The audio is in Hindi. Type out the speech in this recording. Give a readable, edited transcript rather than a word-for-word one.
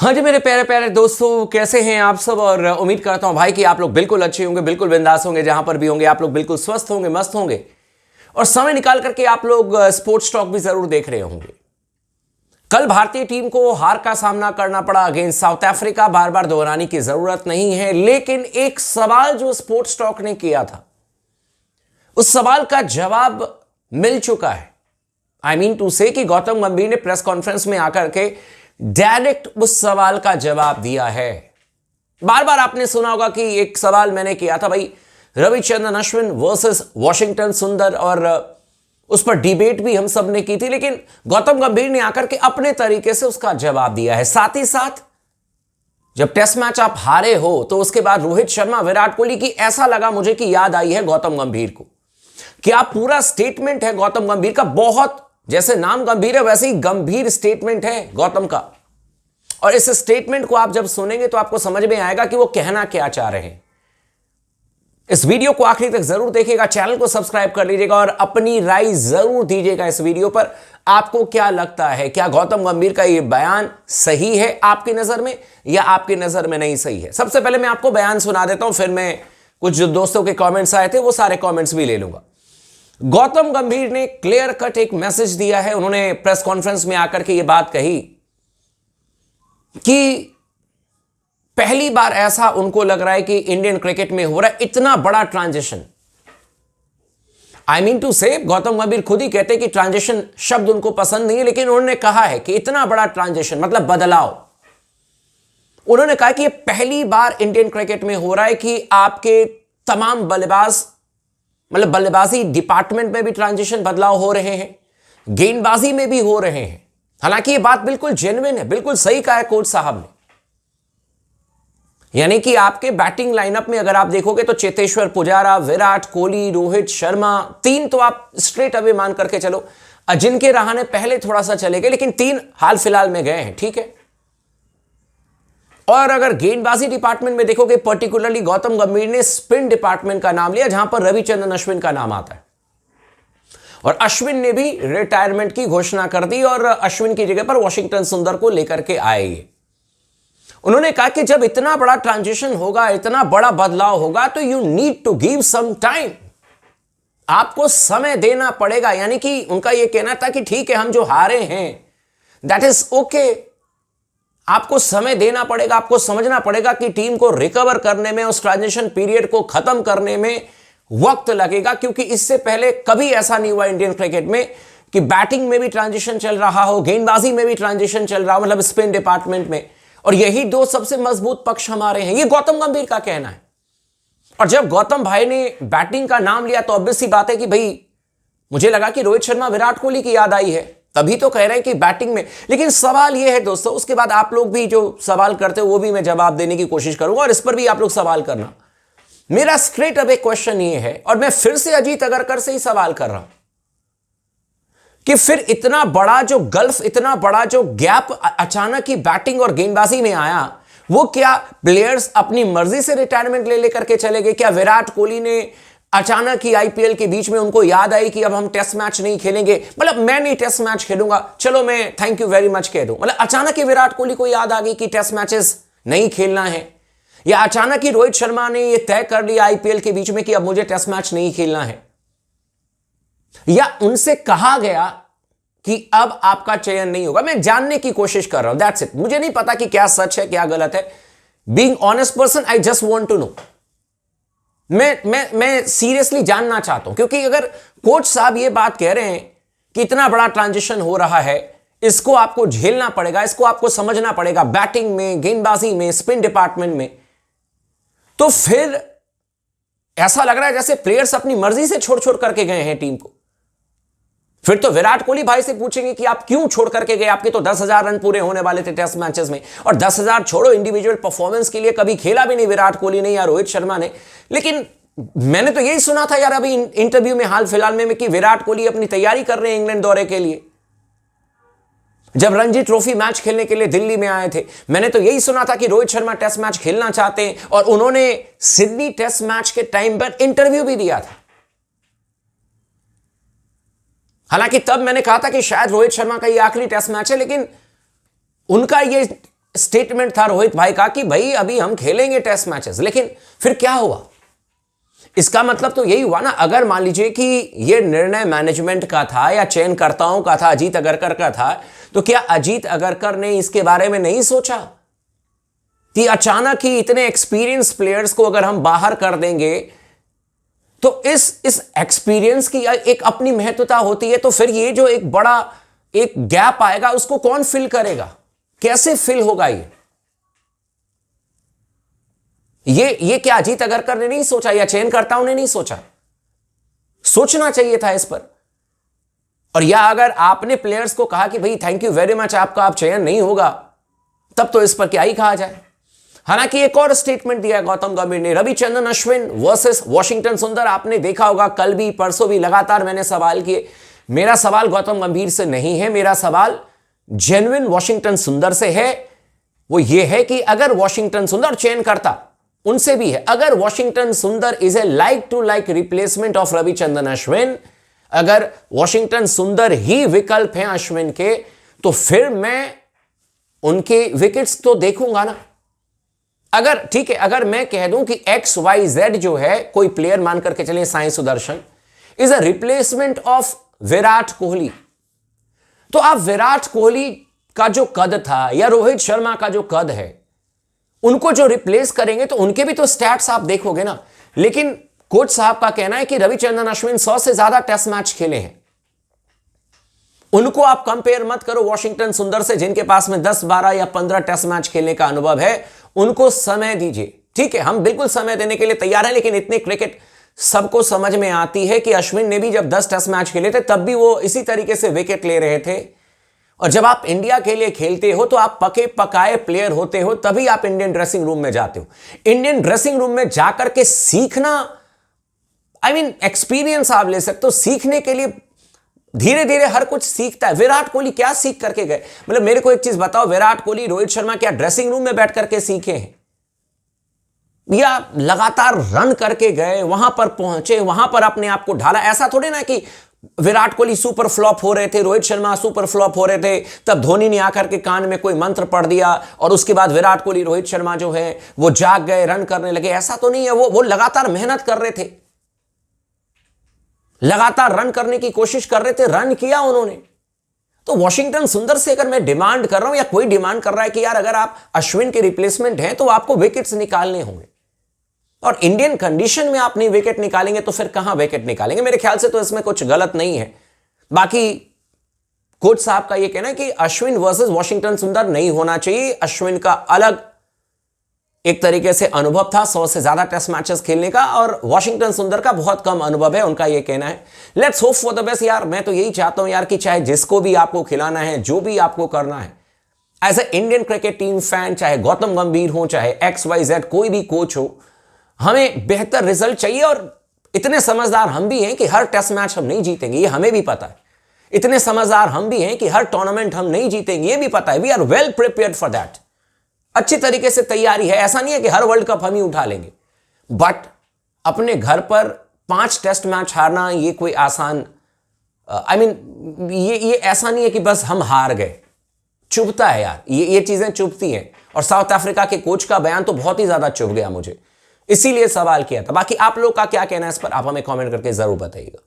हाँ जी मेरे प्यारे प्यारे दोस्तों, कैसे हैं आप सब। और उम्मीद करता हूं भाई कि आप लोग बिल्कुल अच्छे होंगे, बिल्कुल बिंदास होंगे, जहां पर भी होंगे आप लोग बिल्कुल स्वस्थ होंगे, मस्त होंगे और समय निकाल करके आप लोग स्पोर्ट्स टॉक भी जरूर देख रहे होंगे। कल भारतीय टीम को हार का सामना करना पड़ा अगेंस्ट साउथ अफ्रीका। बार बार दोहराने की जरूरत नहीं है, लेकिन एक सवाल जो स्पोर्ट्स टॉक ने किया था, उस सवाल का जवाब मिल चुका है। आई मीन टू से कि गौतम गंभीर ने प्रेस कॉन्फ्रेंस में आकर के डायरेक्ट उस सवाल का जवाब दिया है। बार बार आपने सुना होगा कि एक सवाल मैंने किया था भाई, रविचंद्रन अश्विन वर्सेस वॉशिंगटन सुंदर, और उस पर डिबेट भी हम सब ने की थी, लेकिन गौतम गंभीर ने आकर के अपने तरीके से उसका जवाब दिया है। साथ ही साथ जब टेस्ट मैच आप हारे हो तो उसके बाद रोहित शर्मा, विराट कोहली की ऐसा लगा मुझे कि याद आई है गौतम गंभीर को। क्या पूरा स्टेटमेंट है गौतम गंभीर का, बहुत जैसे नाम गंभीर है वैसे ही गंभीर स्टेटमेंट है गौतम का। और इस स्टेटमेंट को आप जब सुनेंगे तो आपको समझ में आएगा कि वो कहना क्या चाह रहे हैं। इस वीडियो को आखिरी तक जरूर देखिएगा, चैनल को सब्सक्राइब कर लीजिएगा और अपनी राय जरूर दीजिएगा इस वीडियो पर। आपको क्या लगता है, क्या गौतम गंभीर का यह बयान सही है आपकी नजर में या आपकी नजर में नहीं सही है। सबसे पहले मैं आपको बयान सुना देता हूं, फिर मैं कुछ जो दोस्तों के कॉमेंट्स आए थे वो सारे कॉमेंट्स भी ले लूंगा। गौतम गंभीर ने क्लियर कट एक मैसेज दिया है। उन्होंने प्रेस कॉन्फ्रेंस में आकर के यह बात कही कि पहली बार ऐसा उनको लग रहा है कि इंडियन क्रिकेट में हो रहा है इतना बड़ा ट्रांजिशन। आई मीन टू से गौतम गंभीर खुद ही कहते हैं कि ट्रांजिशन शब्द उनको पसंद नहीं है, लेकिन उन्होंने कहा है कि इतना बड़ा ट्रांजिशन मतलब बदलाव। उन्होंने कहा कि यह पहली बार इंडियन क्रिकेट में हो रहा है कि आपके तमाम बल्लेबाज, मतलब बल्लेबाजी डिपार्टमेंट में भी ट्रांजिशन बदलाव हो रहे हैं, गेंदबाजी में भी हो रहे हैं। हालांकि यह बात बिल्कुल जेन्युइन है, बिल्कुल सही कहा है कोच साहब ने। यानी कि आपके बैटिंग लाइनअप में अगर आप देखोगे तो चेतेश्वर पुजारा, विराट कोहली, रोहित शर्मा, तीन तो आप स्ट्रेट अवे मान करके चलो। अजिंक्य रहाणे पहले थोड़ा सा चले गए, लेकिन तीन हाल फिलहाल में गए हैं, ठीक है। और अगर गेंदबाजी डिपार्टमेंट में देखोगे, पर्टिकुलरली गौतम गंभीर ने स्पिन डिपार्टमेंट का नाम लिया, जहां पर रविचंद्रन अश्विन का नाम आता है। और अश्विन ने भी रिटायरमेंट की घोषणा कर दी और अश्विन की जगह पर वॉशिंगटन सुंदर को लेकर के आए। उन्होंने कहा कि जब इतना बड़ा ट्रांजिशन होगा, इतना बड़ा बदलाव होगा, तो you need to give some time, आपको समय देना पड़ेगा। यानी कि उनका यह कहना था कि ठीक है, हम जो हारे हैं दैट इज ओके, आपको समय देना पड़ेगा, आपको समझना पड़ेगा कि टीम को रिकवर करने में, उस ट्रांजिशन पीरियड को खत्म करने में वक्त लगेगा, क्योंकि इससे पहले कभी ऐसा नहीं हुआ इंडियन क्रिकेट में कि बैटिंग में भी ट्रांजिशन चल रहा हो, गेंदबाजी में भी ट्रांजिशन चल रहा हो, मतलब स्पिन डिपार्टमेंट में। और यही दो सबसे मजबूत पक्ष हमारे हैं, ये गौतम गंभीर का कहना है। और जब गौतम भाई ने बैटिंग का नाम लिया तो ऑब्वियस सी बात है कि भाई मुझे लगा कि रोहित शर्मा, विराट कोहली की याद आई है, तभी तो कह रहे हैं कि बैटिंग में। लेकिन सवाल यह है दोस्तों, उसके बाद आप लोग भी जो सवाल करते हो वो भी मैं जवाब देने की कोशिश करूंगा, और इस पर भी आप लोग सवाल करना। मेरा स्ट्रेट अवे क्वेश्चन ये है, और मैं फिर से अजीत अगरकर से ही सवाल कर रहा हूं कि फिर इतना बड़ा जो गल्फ, इतना बड़ा जो गैप अचानक ही बैटिंग और गेंदबाजी में आया, वो क्या प्लेयर्स अपनी मर्जी से रिटायरमेंट ले लेकर के चले गए? क्या विराट कोहली ने अचानक ही आईपीएल के बीच में उनको याद आई कि अब हम टेस्ट मैच नहीं खेलेंगे, मतलब मैं नहीं टेस्ट मैच खेलूंगा, चलो मैं थैंक यू वेरी मच कह दूं, मतलब अचानक ही विराट कोहली को याद आ गई कि टेस्ट मैचेस नहीं खेलना है? या अचानक ही रोहित शर्मा ने यह तय कर लिया आईपीएल के बीच में कि अब मुझे टेस्ट मैच नहीं खेलना है? या उनसे कहा गया कि अब आपका चयन नहीं होगा? मैं जानने की कोशिश कर रहा हूं, दैट्स इट। मुझे नहीं पता कि क्या सच है क्या गलत है। Being honest person, I just want to know. मैं सीरियसली जानना चाहता हूं, क्योंकि अगर कोच साहब ये बात कह रहे हैं कि इतना बड़ा ट्रांजिशन हो रहा है, इसको आपको झेलना पड़ेगा, इसको आपको समझना पड़ेगा, बैटिंग में, गेंदबाजी में, स्पिन डिपार्टमेंट में, तो फिर ऐसा लग रहा है जैसे प्लेयर्स अपनी मर्जी से छोड़ छोड़ करके गए हैं टीम को। फिर तो विराट कोहली भाई से पूछेंगे कि आप क्यों छोड़ करके गए, आपके तो 10,000 रन पूरे होने वाले थे टेस्ट मैचेस में, और 10,000 छोड़ो, इंडिविजुअल परफॉर्मेंस के लिए कभी खेला भी नहीं विराट कोहली ने या रोहित शर्मा ने। लेकिन मैंने तो यही सुना था यार अभी इंटरव्यू में हाल फिलहाल में कि विराट कोहली अपनी तैयारी कर रहे हैं इंग्लैंड दौरे के लिए। जब रणजी ट्रॉफी मैच खेलने के लिए दिल्ली में आए थे, मैंने तो यही सुना था कि रोहित शर्मा टेस्ट मैच खेलना चाहते हैं, और उन्होंने सिडनी टेस्ट मैच के टाइम पर इंटरव्यू भी दिया था। हालांकि तब मैंने कहा था कि शायद रोहित शर्मा का ये आखिरी टेस्ट मैच है, लेकिन उनका ये स्टेटमेंट था रोहित भाई का कि भाई अभी हम खेलेंगे टेस्ट मैचेस, लेकिन फिर क्या हुआ? इसका मतलब तो यही हुआ ना, अगर मान लीजिए कि यह निर्णय मैनेजमेंट का था या चयनकर्ताओं का था, अजीत अगरकर का था, तो क्या अजीत अगरकर ने इसके बारे में नहीं सोचा कि अचानक ही इतने एक्सपीरियंस प्लेयर्स को अगर हम बाहर कर देंगे तो इस एक्सपीरियंस की एक अपनी महत्वता होती है, तो फिर ये जो एक बड़ा एक गैप आएगा उसको कौन फिल करेगा? कैसे फिल होगा ये क्या अजीत अगरकर ने नहीं सोचा या चयनकर्ताओं ने नहीं सोचा? सोचना चाहिए था इस पर। और या अगर आपने प्लेयर्स को कहा कि भाई थैंक यू वेरी मच, आपका आप चयन नहीं होगा, तब तो इस पर क्या ही कहा जाए। हालांकि एक और स्टेटमेंट दिया है गौतम गंभीर ने, रविचंद्रन अश्विन वर्सेस वॉशिंगटन सुंदर। आपने देखा होगा कल भी परसों भी लगातार मैंने सवाल किए। मेरा सवाल गौतम गंभीर से नहीं है, मेरा सवाल जेन्युइन वॉशिंगटन सुंदर से है। वो ये है कि अगर वॉशिंगटन सुंदर चयनकर्ता उनसे भी है, अगर Washington Sundar is a like to like replacement of Ravichandran Ashwin, अगर वॉशिंगटन सुंदर ही विकल्प हैं अश्विन के, तो फिर मैं उनके विकेट्स तो देखूंगा ना। अगर ठीक है, अगर मैं कह दूं कि XYZ जो है कोई प्लेयर मान करके चलिए Sai Sudarshan is a replacement of Virat Kohli, तो आप विराट कोहली का जो कद था या रोहित शर्मा का जो कद है उनको जो रिप्लेस करेंगे तो उनके भी तो स्टैट्स आप देखोगे ना। लेकिन कोच साहब का कहना है कि रविचंद्रन अश्विन 100 से ज्यादा टेस्ट मैच खेले हैं, उनको आप कंपेयर मत करो वॉशिंगटन सुंदर से जिनके पास में 10, 12 या 15 टेस्ट मैच खेलने का अनुभव है। उनको समय दीजिए, ठीक है, हम बिल्कुल समय देने के लिए तैयार हैं, लेकिन इतनी क्रिकेट सबको समझ में आती है कि अश्विन ने भी जब 10 टेस्ट मैच खेले थे तब भी वो इसी तरीके से विकेट ले रहे थे। और जब आप इंडिया के लिए खेलते हो तो आप पके पकाए प्लेयर होते हो, तभी आप इंडियन ड्रेसिंग रूम में जाते हो। इंडियन ड्रेसिंग रूम में जाकर के सीखना, एक्सपीरियंस आप ले सकते हो। सीखने के लिए धीरे धीरे हर कुछ सीखता है। विराट कोहली क्या सीख करके गए? मतलब मेरे को एक चीज बताओ, विराट कोहली, रोहित शर्मा क्या ड्रेसिंग रूम में बैठ करके सीखे हैं या लगातार रन करके गए, वहां पर पहुंचे, वहां पर अपने आप को ढाला? ऐसा थोड़ी ना कि विराट कोहली सुपर फ्लॉप हो रहे थे, रोहित शर्मा सुपर फ्लॉप हो रहे थे, तब धोनी ने आकर के कान में कोई मंत्र पढ़ दिया और उसके बाद विराट कोहली, रोहित शर्मा जो है वो जाग गए, रन करने लगे। ऐसा तो नहीं है। वो लगातार मेहनत कर रहे थे, लगातार रन करने की कोशिश कर रहे थे, रन किया उन्होंने। तो वॉशिंगटन सुंदर से अगर मैं डिमांड कर रहा हूं या कोई डिमांड कर रहा है कि यार अगर आप अश्विन के रिप्लेसमेंट हैं तो आपको विकेट्स निकालने होंगे, और इंडियन कंडीशन में आप नहीं विकेट निकालेंगे तो फिर कहां विकेट निकालेंगे? मेरे ख्याल से तो इसमें कुछ गलत नहीं है। बाकी कोच साहब का यह कहना है कि अश्विन वर्सेस वॉशिंगटन सुंदर नहीं होना चाहिए। अश्विन का अलग एक तरीके से अनुभव था 100 से ज्यादा टेस्ट मैचेस खेलने का, और वॉशिंगटन सुंदर का बहुत कम अनुभव है, उनका यह कहना है। Let's hope for the best यार। मैं तो यही चाहता हूं यार कि चाहे जिसको भी आपको खिलाना है, जो भी आपको करना है, as a Indian cricket team fan, चाहे गौतम गंभीर हो, चाहे XYZ कोई भी कोच हो, हमें बेहतर रिजल्ट चाहिए। और इतने समझदार हम भी हैं कि हर टेस्ट मैच हम नहीं जीतेंगे, ये हमें भी पता है। इतने समझदार हम भी हैं कि हर टूर्नामेंट हम नहीं जीतेंगे, ये भी पता है। We are well prepared for that. अच्छी तरीके से तैयारी है। ऐसा नहीं है कि हर वर्ल्ड कप हम ही उठा लेंगे, बट अपने घर पर 5 टेस्ट मैच हारना ये कोई आसान ये ऐसा नहीं है कि बस हम हार गए। चुभता है यार, ये चीजें चुभती हैं। और साउथ अफ्रीका के कोच का बयान तो बहुत ही ज्यादा चुभ गया मुझे, इसीलिए सवाल किया था। बाकी आप लोग का क्या कहना है इस पर, आप हमें कमेंट करके जरूर बताइएगा।